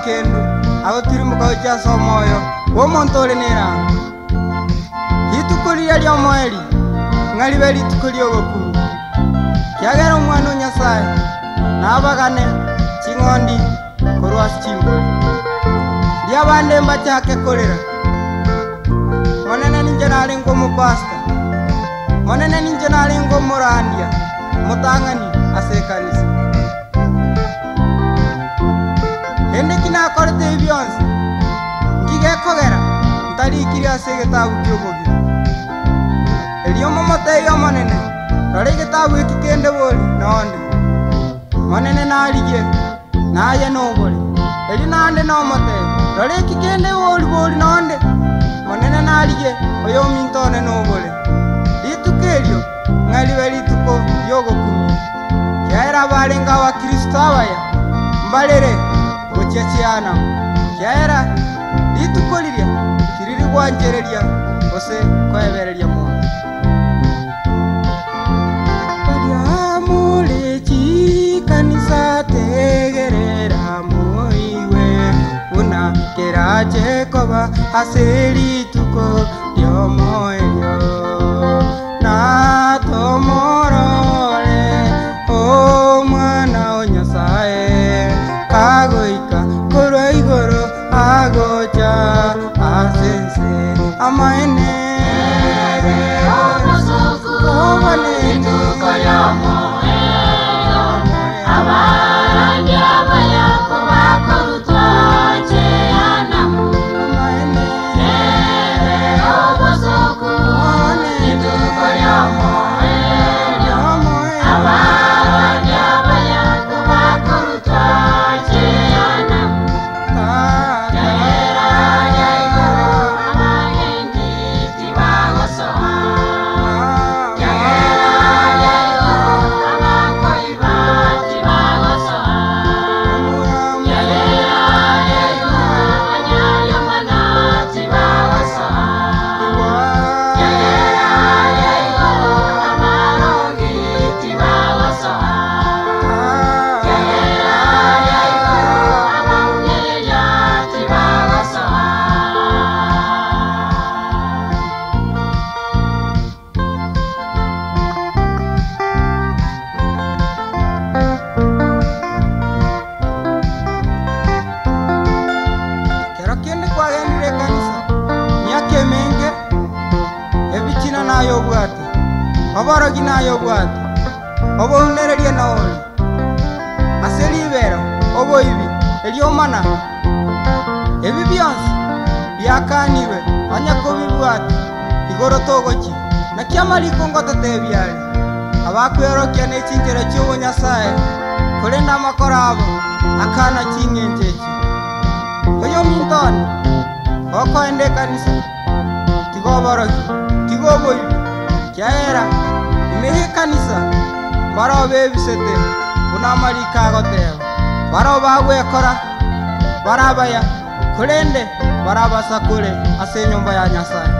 kendo agotiri mukaja somoyo womontole nera itukulia lya mweli ngali beli tukulia gokuru kyagera umwana Nyasaye nabagane chingondi korwa chimboli lya bande mbachake kolera monene ninje nali ngomu pastor monene ninje nali ngomu randia mutangani asekanisa ende kina korete byonse ngige kogera ntari kiria segetabu kyobogi elio momoteyo monene rore getabu ikikende boli nonde monene nalige naye nobole eli nande no mote rore ikikende boli nonde monene nalige oyo mintone nobole litukelio ngali belituko yogo kumi yaera balenga wa Kristo abaya mbalere muchechiana yaera litukolirya kiriri gwanjereria ose kwebereria mu Mulechi kanisa tegerera moiwe una keraje koba aseri tuko yo moyo na tomorole o mwana o Nyasaye kagoika korwa igoro agocha asense amaene Oboro ginayo bwate obo unereria naoli aselibera obo ibi eliomana ebi byonse byakaniwe anyako bibwate igoro togochi na kiamaliko ngotatebyali abakwerokia n'ekingero cy'ubu Nyasaye kurenda amakorabo akana kingenjeje oyo mintone oko ende kanisa tigoboroki tigobo ibi kyaera imehe kanisa baro bebisete bunamarika goteba baro bagwekora barabaya kurende barabasakure ase nyumba ya Nyasaye